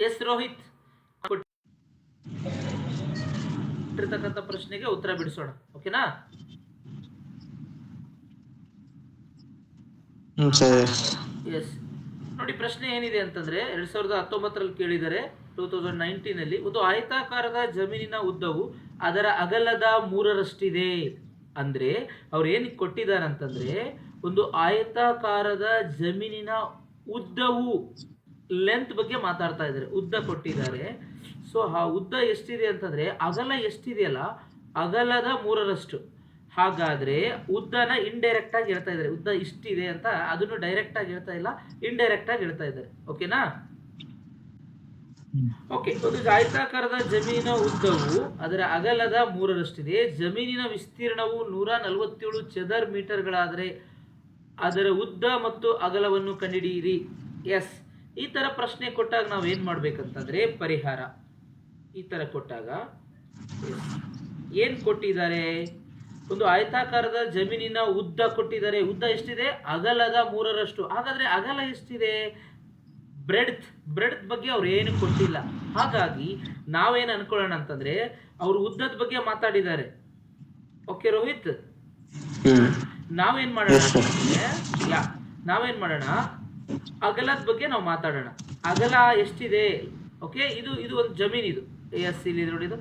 S Rohit, ಕೊಟ್ಟಿರ್ತಕ್ಕಂಥ ಪ್ರಶ್ನೆಗೆ ಉತ್ತರ ಬಿಡಿಸೋಣ. ಓಕೆನಾ? ಎಸ್. ನೋಡಿ, ಪ್ರಶ್ನೆ ಏನಿದೆ ಅಂತಂದ್ರೆ 2019ರಲ್ಲಿ ಕೇಳಿದರೆ 2019 ಅಲ್ಲಿ ಒಂದು ಆಯತಾಕಾರದ ಜಮೀನಿನ ಉದ್ದವು ಅದರ ಅಗಲದ 3ರಷ್ಟಿದೆ. ಅಂದ್ರೆ ಅವ್ರು ಏನಕ್ಕೆ ಕೊಟ್ಟಿದ್ದಾರೆ ಅಂತಂದ್ರೆ, ಒಂದು ಆಯತಾಕಾರದ ಜಮೀನಿನ ಉದ್ದವು, ಲೆಂತ್ ಬಗ್ಗೆ ಮಾತಾಡ್ತಾ ಇದ್ದಾರೆ. ಉದ್ದ ಕೊಟ್ಟಿದ್ದಾರೆ. ಸೊ ಆ ಉದ್ದ ಎಷ್ಟಿದೆ ಅಂತಂದ್ರೆ ಅಗಲ ಎಷ್ಟಿದೆಯಲ್ಲ, ಅಗಲದ 3ರಷ್ಟು. ಹಾಗಾದ್ರೆ ಉದ್ದನ ಇಂಡೈರೆಕ್ಟ್ ಆಗಿ ಹೇಳ್ತಾ ಇದ್ದಾರೆ. ಉದ್ದ ಇಷ್ಟಿದೆ ಅಂತ ಅದನ್ನು ಡೈರೆಕ್ಟ್ ಆಗಿ ಹೇಳ್ತಾ ಇಲ್ಲ, ಇಂಡೈರೆಕ್ಟ್ ಆಗಿ ಹೇಳ್ತಾ ಇದ್ದಾರೆ. ಓಕೆನಾ? ಓಕೆ. ಒಂದು ಆಯತಾಕಾರದ ಜಮೀನಿನ ಉದ್ದವು ಅದರ ಅಗಲದ 3ರಷ್ಟಿದೆ. ಜಮೀನಿನ ವಿಸ್ತೀರ್ಣವು 147 ಚದರ್ ಮೀಟರ್ಗಳಾದರೆ ಅದರ ಉದ್ದ ಮತ್ತು ಅಗಲವನ್ನು ಕಂಡುಹಿಡಿಯಿರಿ. ಎಸ್. ಈ ತರ ಪ್ರಶ್ನೆ ಕೊಟ್ಟಾಗ ನಾವು ಏನ್ ಮಾಡ್ಬೇಕಂತಂದ್ರೆ, ಪರಿಹಾರ ಈ ತರ ಕೊಟ್ಟಾಗ ಏನ್ ಕೊಟ್ಟಿದ್ದಾರೆ, ಒಂದು ಆಯತಾಕಾರದ ಜಮೀನಿನ ಉದ್ದ ಕೊಟ್ಟಿದ್ದಾರೆ. ಉದ್ದ ಎಷ್ಟಿದೆ? ಅಗಲದ 3ರಷ್ಟು. ಹಾಗಾದ್ರೆ ಅಗಲ ಎಷ್ಟಿದೆ? ಬ್ರೆಡ್ತ್ ಬಗ್ಗೆ ಅವ್ರು ಏನು ಕೊಟ್ಟಿಲ್ಲ. ಹಾಗಾಗಿ ನಾವೇನು ಅನ್ಕೊಳ್ಳೋಣ ಅಂತಂದ್ರೆ, ಅವರು ಉದ್ದದ ಬಗ್ಗೆ ಮಾತಾಡಿದ್ದಾರೆ. ಓಕೆ ರೋಹಿತ್, ನಾವೇನ್ ಮಾಡೋಣ ಅಂತಂದ್ರೆ, ನಾವೇನ್ ಮಾಡೋಣ, ಅಗಲದ ಬಗ್ಗೆ ನಾವು ಮಾತಾಡೋಣ. ಅಗಲ ಎಷ್ಟಿದೆ? ಓಕೆ, ಇದು ಒಂದು ಜಮೀನ್. ಇದು ಎಸ್, ಇಲ್ಲಿ ನೋಡಿ, ಇದು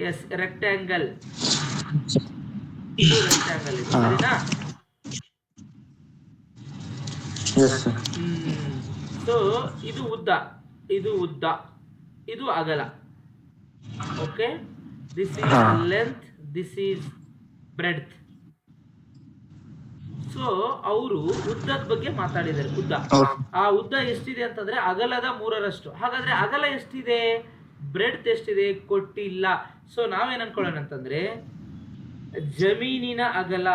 ಎಸ್ ರೆಕ್ಟ್ಯಾಂಗಲ್. ಇದು ರೆಕ್ಟ್ಯಾಂಗಲ್ ಇದೆ, ಸರಿನಾ? ಸೊ ಇದು ಉದ್ದ, ಇದು ಅಗಲ. Okay, this is length, this is breadth. So ಅವರು ಉದ್ದದ ಬಗ್ಗೆ ಮಾತಾಡಿದ್ದಾರೆ. ಉದ್ದ, ಆ ಉದ್ದ ಎಷ್ಟಿದೆ ಅಂತಂದ್ರೆ ಅಗಲದ 3ರಷ್ಟು. ಹಾಗಾದ್ರೆ ಅಗಲ ಎಷ್ಟಿದೆ? ಬ್ರೆಡ್ತ್ ಎಷ್ಟಿದೆ? ಕೊಟ್ಟಿಲ್ಲ. ಸೊ ನಾವೇನ್ ಅನ್ಕೊಳ್ಳೋಣ ಅಂತಂದ್ರೆ, ಜಮೀನಿನ ಅಗಲ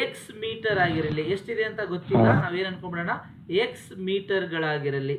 ಎಕ್ಸ್ ಮೀಟರ್ ಆಗಿರಲಿ. ಎಷ್ಟಿದೆ ಅಂತ ಗೊತ್ತಿಲ್ಲ, ನಾವೇನ್ ಅನ್ಕೊಂಡ್ಬಿಡೋಣ, ಎಕ್ಸ್ ಮೀಟರ್ಗಳಾಗಿರಲಿ.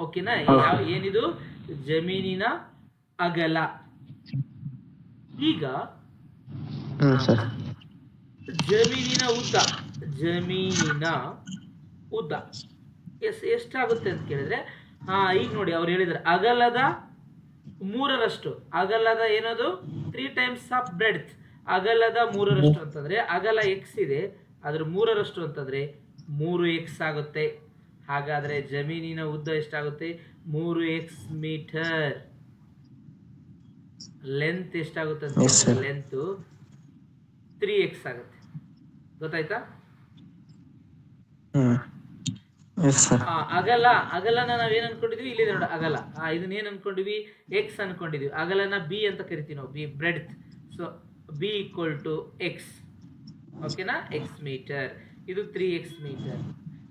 ಓಕೆನಾ? ಏನಿದು? ಜಮೀನಿನ ಅಗಲ. ಈಗ ಜಮೀನಿನ ಉದ್ದ ಎಷ್ಟಾಗುತ್ತೆ ಅಂತ ಕೇಳಿದ್ರೆ, ಈಗ ನೋಡಿ ಅವ್ರು ಹೇಳಿದ್ರೆ ಅಗಲದ 3ರಷ್ಟು. ಅಗಲದ ಏನದು? 3 times ಆಫ್ ಬ್ರೆಡ್ತ್. ಅಗಲದ 3ರಷ್ಟು ಅಂತಂದ್ರೆ ಅಗಲ ಎಕ್ಸ್ ಇದೆ, ಅದ್ರ 3ರಷ್ಟು ಅಂತಂದ್ರೆ 3x ಆಗುತ್ತೆ. ಹಾಗಾದ್ರೆ ಜಮೀನಿನ ಉದ್ದ ಎಷ್ಟಾಗುತ್ತೆ? 3x metre. ಲೆಂತ್ ಎಷ್ಟಾಗುತ್ತೆ ಅಂತ, ಲೆಂತ್ 3x ಆಗುತ್ತೆ. ಗೊತ್ತಾಯ್ತಾ? ಅಗಲನ ನಾವೇನ್ ಅನ್ಕೊಂಡಿದ್ವಿ? ಇಲ್ಲಿ ನೋಡ ಅಗಲ, ಇದನ್ನ ಏನ್ ಅನ್ಕೊಂಡಿವಿ? ಎಕ್ಸ್ ಅನ್ಕೊಂಡಿದ್ವಿ. ಅಗಲನ ಬಿ ಅಂತ ಕರಿತೀವಿ ನಾವು, B breadth. So B equal to X. ಓಕೆನಾ? X metre. ಇದು 3x ಮೀಟರ್.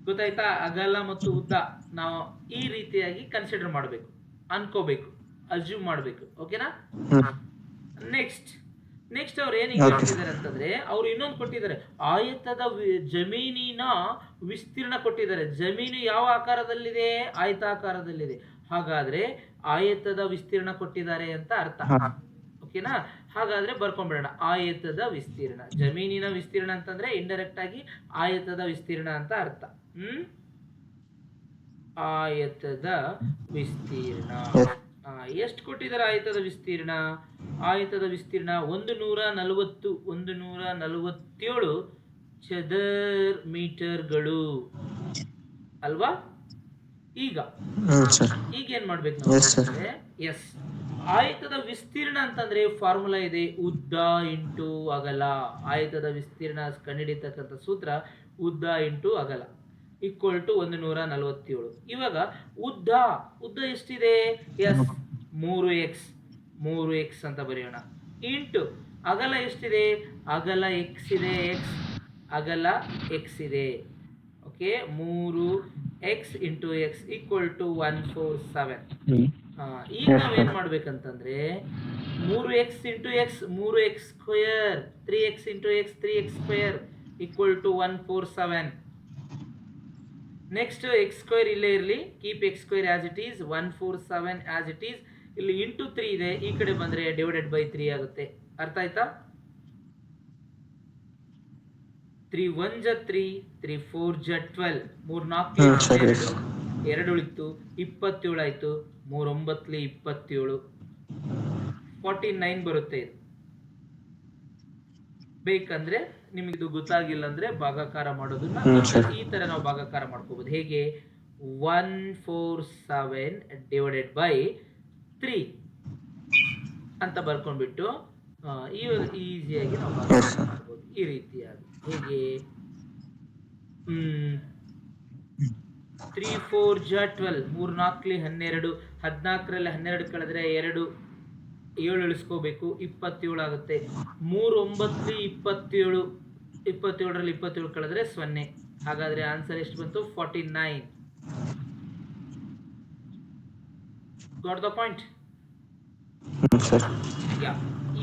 ಗೊತ್ತಾಯ್ತಾ? ಅಗಲ ಮತ್ತು ಉದ್ದ ನಾವು ಈ ರೀತಿಯಾಗಿ ಕನ್ಸಿಡರ್ ಮಾಡಬೇಕು, ಅನ್ಕೋಬೇಕು, ಅಸ್ಯೂಮ್ ಮಾಡಬೇಕು. ಓಕೆನಾ? ನೆಕ್ಸ್ಟ್ ಅವ್ರು ಏನಿಗೆ ಕೊಟ್ಟಿದ್ದಾರೆ ಅಂತಂದ್ರೆ, ಅವ್ರು ಇನ್ನೊಂದು ಕೊಟ್ಟಿದ್ದಾರೆ, ಆಯತದ ಜಮೀನಿನ ವಿಸ್ತೀರ್ಣ ಕೊಟ್ಟಿದ್ದಾರೆ. ಜಮೀನು ಯಾವ ಆಕಾರದಲ್ಲಿದೆ? ಆಯತಾಕಾರದಲ್ಲಿದೆ. ಹಾಗಾದ್ರೆ ಆಯತದ ವಿಸ್ತೀರ್ಣ ಕೊಟ್ಟಿದ್ದಾರೆ ಅಂತ ಅರ್ಥ. ಓಕೆನಾ? ಹಾಗಾದ್ರೆ ಬರ್ಕೊಂಡ್ಬಿಡೋಣ, ಆಯತದ ವಿಸ್ತೀರ್ಣ. ಜಮೀನಿನ ವಿಸ್ತೀರ್ಣ ಅಂತಂದ್ರೆ ಇಂಡೈರೆಕ್ಟ್ ಆಗಿ ಆಯತದ ವಿಸ್ತೀರ್ಣ ಅಂತ ಅರ್ಥ. ಆಯತದ ವಿಸ್ತೀರ್ಣ ಎಷ್ಟು ಕೊಟ್ಟಿದ್ದಾರೆ? ಆಯತದ ವಿಸ್ತೀರ್ಣ 147 ಚದರ್ ಮೀಟರ್ಗಳು ಅಲ್ವಾ? ಈಗ ಏನ್ ಮಾಡ್ಬೇಕು ನಾವು? ಎಸ್, ಆಯತದ ವಿಸ್ತೀರ್ಣ ಅಂತಂದ್ರೆ ಫಾರ್ಮುಲಾ ಇದೆ, ಉದ್ದ ಇಂಟು ಅಗಲ. ಆಯತದ ವಿಸ್ತೀರ್ಣ ಕಂಡುಹಿಡಿತಕ್ಕಂಥ ಸೂತ್ರ ಉದ್ದ ಇಂಟು ಅಗಲ ಈಕ್ವಲ್ ಟು 147. ಇವಾಗ ಉದ್ದ ಎಷ್ಟಿದೆ? ಎಸ್, 3x ಅಂತ ಬರೆಯೋಣ. ಇಂಟು ಅಗಲ ಎಷ್ಟಿದೆ? ಅಗಲ ಎಕ್ಸ್ ಇದೆ, ಅಗಲ ಎಕ್ಸ್ ಇದೆ. Okay, 3x into x equal to 147. ಈಗ ನಾವೇನ್ ಮಾಡ್ಬೇಕಂತಂದ್ರೆ, 3x into x 3x square, 3x into x 3x square equal to 147. Next x square ಇಲ್ಲೇ ಇರಲಿ, keep x square as it is, 147 as it is. ಇಲ್ಲಿ into 3 ಇದೆ, ಈ ಕಡೆ ಬಂದ್ರೆ ಡಿವೈಡೆಡ್ ಬೈ 3 ಆಗುತ್ತೆ. ಅರ್ಥ ಆಯ್ತಾ? 3 1 ಜ 3, 3 4 ಜ 12, 3 4 ಸರಿ 12, 2 ಉಳಿತು 27 ಆಯ್ತು, 3 9 27, 49 ಬರುತ್ತೆ ಇದು. ಬೇಕಂದ್ರೆ ನಿಮಗೆ ಇದು ಗೊತ್ತಾಗಿಲ್ಲ ಅಂದ್ರೆ ಭಾಗಾಕಾರ ಮಾಡೋದನ್ನ ಈ ತರ ನಾವು ಭಾಗಾಕಾರ ಮಾಡ್ಕೋಬಹುದು. ಹೇಗೆ 147 ಡಿವೈಡೆಡ್ ಬೈ 3 ಅಂತ ಬರ್ಕೊಂಡ್ಬಿಟ್ಟು ಈಸಿಯಾಗಿ ನಾವು ಭಾಗಾಕಾರ ಮಾಡ್ಬೋದು ಈ ರೀತಿಯಾಗಿ. ಹೇಗೆ 3 4 ಜ 12, 3 4 12, 14ರಲ್ಲಿ 12 ಕಳೆದ್ರೆ 2 7 ಇಳಿಸ್ಕೋಬೇಕು, 27 ಆಗುತ್ತೆ. 3 9 27, 27ರಲ್ಲಿ 27 ಕಳೆದ್ರೆ 0. ಹಾಗಾದ್ರೆ ಆನ್ಸರ್ ಎಷ್ಟು ಬಂತು? 49. Got the point? ಯಾ.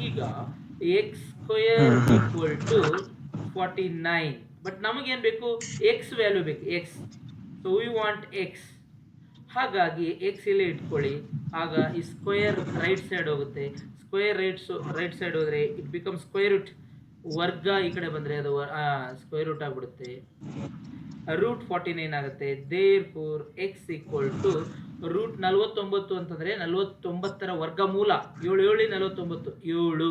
ಈಗ X square equal to 49. But ನಮಗೇನು ಬೇಕು? ಎಕ್ಸ್ ವ್ಯಾಲ್ಯೂ ಬೇಕು, X. So we want X. ಹಾಗಾಗಿ ಎಕ್ಸ್ ಇಲ್ಲಿ ಇಟ್ಕೊಳ್ಳಿ. ಆಗ ಈ ಸ್ಕ್ವೇರ್ ರೈಟ್ ಸೈಡ್ ಹೋಗುತ್ತೆ. ಸ್ಕ್ವೇರ್ ರೈಟ್ ಸೈಡ್ ಹೋದ್ರೆ ಇಟ್ ಬಿಕಮ್ ಸ್ಕ್ವೇರ್ ರೂಟ್. ವರ್ಗ ಈ ಕಡೆ ಬಂದ್ರೆ ಅದು ಸ್ಕ್ವೇರ್ ರೂಟ್ ಆಗ್ಬಿಡುತ್ತೆ. ರೂಟ್ 49 ಆಗುತ್ತೆ. Therefore x equal to root 49 ಅಂತಂದ್ರೆ 49ರ ವರ್ಗಮೂಲ 7 7 49 7.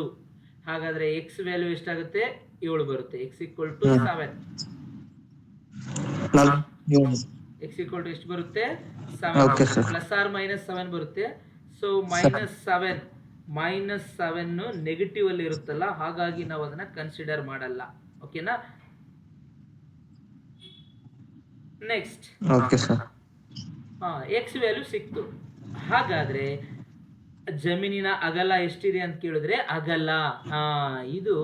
ಹಾಗಾದ್ರೆ ಎಕ್ಸ್ ವ್ಯಾಲ್ಯೂ ಎಷ್ಟಾಗುತ್ತೆ? 7 ಬರುತ್ತೆ. X equal to 7. X equal to ಎಷ್ಟು ಬರುತ್ತೆ? 7 ಪ್ಲಸ್ ಆರ್ ಮೈನಸ್ 7 ಬರುತ್ತೆ. ಸೊ ಮೈನಸ್ 7 ನೆಗೆಟಿವ್ ಅಲ್ಲಿ ಇರುತ್ತಲ್ಲ, ಹಾಗಾಗಿ ನಾವು ಅದನ್ನ ಕನ್ಸಿಡರ್ ಮಾಡಲ್ಲ. ಓಕೆನಾ? ನೆಕ್ಸ್ಟ್ ಎಕ್ಸ್ ವ್ಯಾಲ್ಯೂ ಸಿಕ್ತು. ಹಾಗಾದ್ರೆ ಜಮೀನಿನ ಅಗಲ ಎಷ್ಟಿದೆ ಅಂತ ಕೇಳಿದ್ರೆ ಅಗಲ ಇದು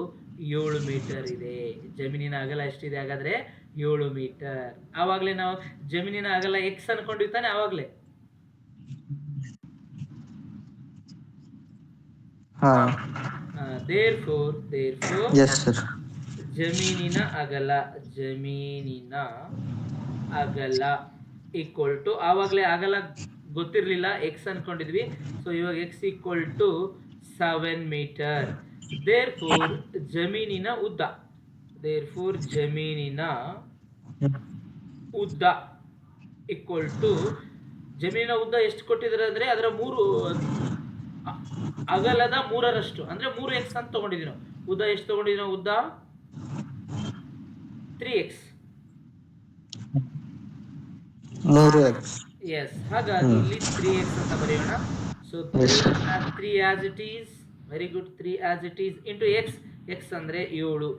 7 ಮೀಟರ್ ಇದೆ. ಜಮೀನಿನ ಅಗಲ ಎಷ್ಟಿದೆ? ಹಾಗಾದ್ರೆ 7 ಮೀಟರ್. ಆವಾಗಲೇ ನಾವು ಜಮೀನಿನ ಅಗಲ ಎಕ್ಸ್ ಅನ್ಕೊಂಡಿವಿ ತಾನೆ? ಆವಾಗಲೇ therefore ಜಮೀನಿನ ಅಗಲ ಈಕ್ವಲ್ ಟು, ಆವಾಗಲೇ ಅಗಲ ಗೊತ್ತಿರಲಿಲ್ಲ, ಎಕ್ಸ್ ಅನ್ಕೊಂಡಿದ್ವಿ. ಸೊ ಇವಾಗ x equal to 7 metre. therefore ಜಮೀನಿನ ಉದ್ದ ಈಕ್ವಲ್ ಟು, ಜಮೀನಿನ ಉದ್ದ ಎಷ್ಟು ಕೊಟ್ಟಿದ್ದಾರೆ ಅಂದ್ರೆ ಅದರ ಅಗಲದ 3ರಷ್ಟು ಅಂದ್ರೆ 3x ಅಂತ ತಗೊಂಡಿದ್ದೀವಿ ನಾವು. ಉದ್ದ ಎಷ್ಟು ತಗೊಂಡಿದ್ದೀವಿ ನಾವು? ಉದ್ದ 3x. ಎಸ್. ಹಾಗಾಗಿ ಇಲ್ಲಿ 3x ಅಂತ ಬರೆಯೋಣ. So 3 as it is. Very good. 3 as it is into x ಅಂದ್ರೆ 7.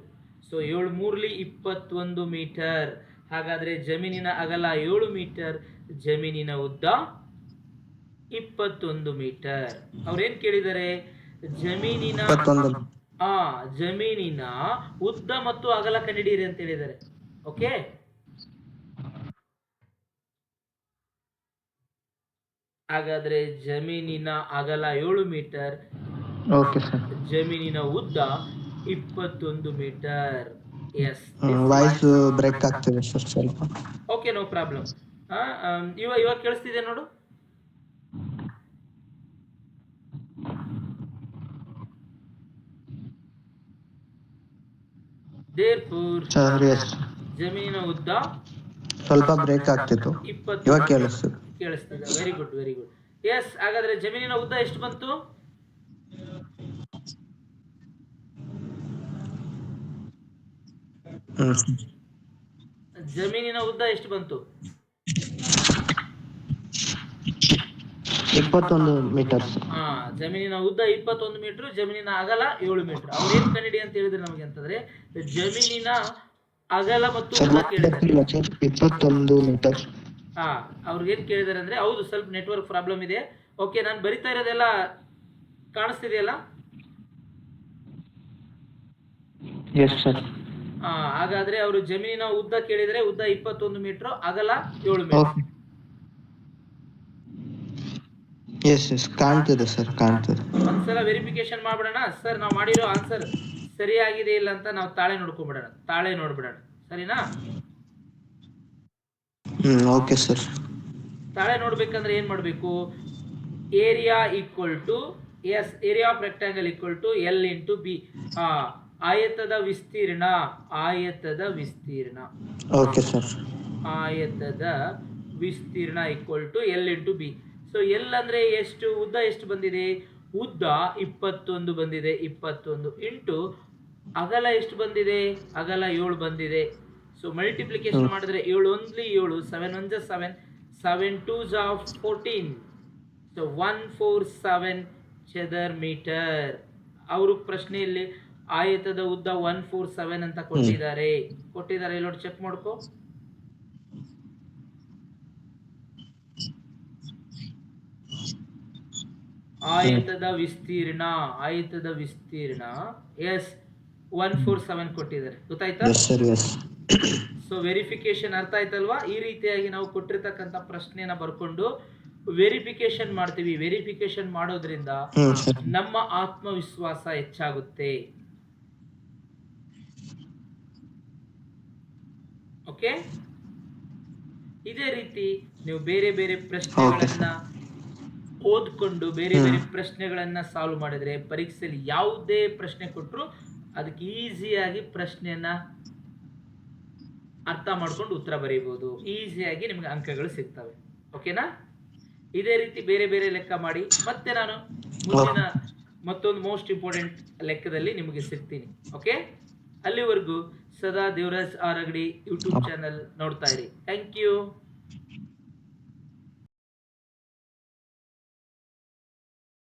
ಸೊ 7 3ಲಿ 21 ಮೀಟರ್. ಹಾಗಾದ್ರೆ ಜಮೀನಿನ ಅಗಲ 7 ಮೀಟರ್, ಜಮೀನಿನ ಉದ್ದ 21 ಮೀಟರ್. ಅವ್ರೇನ್ ಕೇಳಿದ್ದಾರೆ? ಜಮೀನಿನ ಉದ್ದ ಮತ್ತು ಅಗಲ ಕಂಡುಹಿಡಿಯಿರಿ ಅಂತ ಹೇಳಿದ್ದಾರೆ. ಓಕೆ, ಹಾಗಾದ್ರೆ ಜಮೀನಿನ ಅಗಲ 7 ಮೀಟರ್, ಜಮೀನಿನ ಉದ್ದ 21 ಮೀಟರ್. ಎಸ್. ವಾಯ್ಸ್ ಬ್ರೇಕ್ ಆಗ್ತಿದೆ ಸರ್ ಸ್ವಲ್ಪ. Okay, no problem. ಇವಾಗ ಕೇಳಿಸ್ತಿದೆ ನೋಡು. therefore ಜಮೀನಿನ ಉದ್ದ ಸ್ವಲ್ಪ ಬ್ರೇಕ್ ಆಗ್ತಿತ್ತು, ಇವಾಗ ಕೇಳಿಸ್ತಿದೆ. Very good. ಎಸ್. ಹಾಗಾದ್ರೆ ಜಮೀನಿನ ಉದ್ದ ಎಷ್ಟು ಬಂತು? ಜಮೀನಿನ ಉದ್ದ ಎಷ್ಟು ಬಂತು? 21 ಮೀಟರ್. ಜಮೀನಿನ ಉದ್ದ 21 ಮೀಟರ್, ಜಮೀನಿನ ಅಗಲ 7 ಮೀಟರ್. ಅವ್ರು ಏನ್ ಕಂಡಿಡಿ ಅಂತ ಹೇಳಿದ್ರೆ ನಮಗೆ ಅಂತಂದ್ರೆ ಜಮೀನಿನ ಅಗಲ ಮತ್ತು ಉದ್ದ ಕೇಳಿದ್ದಾರೆ. 21 ಮೀಟರ್. ಅವ್ರಿಗೆ ಏನ್ ಕೇಳಿದಾರೆ ಅಂದ್ರೆ, ಹೌದು ಸ್ವಲ್ಪ ನೆಟ್ವರ್ಕ್ ಪ್ರಾಬ್ಲಮ್ ಇದೆ. ಓಕೆ, ನಾನು ಬರಿತಾ ಇರೋದೆಲ್ಲ ಕಾಣಿಸ್ತಿದೆಯಲ್ಲ? ಹಾಗಾದ್ರೆ ಅವರು ಜಮೀನಿನ ಉದ್ದ ಕೇಳಿದ್ರೆ ಉದ್ದ 21 ಮೀಟರ್, ಅಗಲ 7 ಮೀಟರ್. ಕಾಣ್ತದೆ ಸರ್, ಕಾಣ್ತದೆ. ಒಂದ್ಸಲ ವೆರಿಫಿಕೇಶನ್ ಮಾಡ್ಬಿಡೋಣ ಸರ್. ನಾವು ಮಾಡಿರೋ ಆನ್ಸರ್ ಸರಿಯಾಗಿದೆ ಇಲ್ಲ ಅಂತ ನಾವು ತಾಳೆ ನೋಡ್ಬಿಡೋಣ. ಸರಿನಾ? Okay sir. ತಾಳೆ ನೋಡ್ಬೇಕಂದ್ರೆ ಏನ್ ಮಾಡ್ಬೇಕು? Area equal to area of rectangle equal to L into B. ಆಯತದ ವಿಸ್ತೀರ್ಣ, ಆಯತದ ವಿಸ್ತೀರ್ಣ, ಓಕೆ ಸರ್. ಆಯತದ ವಿಸ್ತೀರ್ಣ equal to L into B. So L ಅಂದ್ರೆ ಎಷ್ಟು, ಉದ್ದ ಎಷ್ಟು ಬಂದಿದೆ, ಉದ್ದ 21 ಬಂದಿದೆ, 21 ಇಂಟು ಅಗಲ ಎಷ್ಟು ಬಂದಿದೆ, ಅಗಲ 7 ಬಂದಿದೆ. ಸೊ ಮಲ್ಟಿಪ್ಲಿಕೇಶನ್ ಮಾಡಿದ್ರೆ 7 ಒಂದ್ಲಿ 7, 7 1 7, 7 2s 14. So 147 ಚದರ್ metre. ಅವರು ಪ್ರಶ್ನೆಯಲ್ಲಿ ಆಯತದ ಉದ್ದ 147 ಅಂತ ಕೊಟ್ಟಿದ್ದಾರೆ. ಇಲ್ಲಿ ನೋಡಿ, ಚೆಕ್ ಮಾಡ್ಕೋ. ಆಯತದ ವಿಸ್ತೀರ್ಣ, ಆಯತದ ವಿಸ್ತೀರ್ಣ ಎಸ್ 147 ಕೊಟ್ಟಿದ್ದಾರೆ. ಗೊತ್ತಾಯ್ತಾ? ಸೊ ವೆರಿಫಿಕೇಶನ್ ಅರ್ಥ ಆಯ್ತಲ್ವಾ? ಈ ರೀತಿಯಾಗಿ ನಾವು ಕೊಟ್ಟಿರ್ತಕ್ಕಂಥ ಪ್ರಶ್ನೆಯನ್ನ ಬರ್ಕೊಂಡು ವೆರಿಫಿಕೇಶನ್ ಮಾಡ್ತೀವಿ. ವೆರಿಫಿಕೇಶನ್ ಮಾಡೋದ್ರಿಂದ ನಮ್ಮ ಆತ್ಮವಿಶ್ವಾಸ ಹೆಚ್ಚಾಗುತ್ತೆ. ಓಕೆ, ಇದೇ ರೀತಿ ನೀವು ಬೇರೆ ಬೇರೆ ಪ್ರಶ್ನೆಗಳನ್ನ ಓದ್ಕೊಂಡು ಬೇರೆ ಬೇರೆ ಪ್ರಶ್ನೆಗಳನ್ನ ಸಾಲ್ವ್ ಮಾಡಿದ್ರೆ ಪರೀಕ್ಷೆಯಲ್ಲಿ ಯಾವುದೇ ಪ್ರಶ್ನೆ ಕೊಟ್ಟರು ಅದಕ್ಕೆ ಈಸಿಯಾಗಿ ಪ್ರಶ್ನೆಯನ್ನ ಅರ್ಥ ಮಾಡ್ಕೊಂಡು ಉತ್ತರ ಬರೀಬಹುದು. ಈಸಿಯಾಗಿ ನಿಮ್ಗೆ ಅಂಕಗಳು ಸಿಗ್ತವೆ. ಓಕೆನಾ? ಇದೇ ರೀತಿ ಬೇರೆ ಬೇರೆ ಲೆಕ್ಕ ಮಾಡಿ ಮತ್ತೆ ನಾನು ಮುಂದಿನ ಮತ್ತೊಂದು ಮೋಸ್ಟ್ ಇಂಪಾರ್ಟೆಂಟ್ ಲೆಕ್ಕದಲ್ಲಿ ನಿಮಗೆ ಸಿಗ್ತೀನಿ. ಓಕೆ, ಅಲ್ಲಿವರೆಗೂ ಸದಾ Devaraj R Agadi YouTube channel ನೋಡ್ತಾ ಇರಿ. Thank you.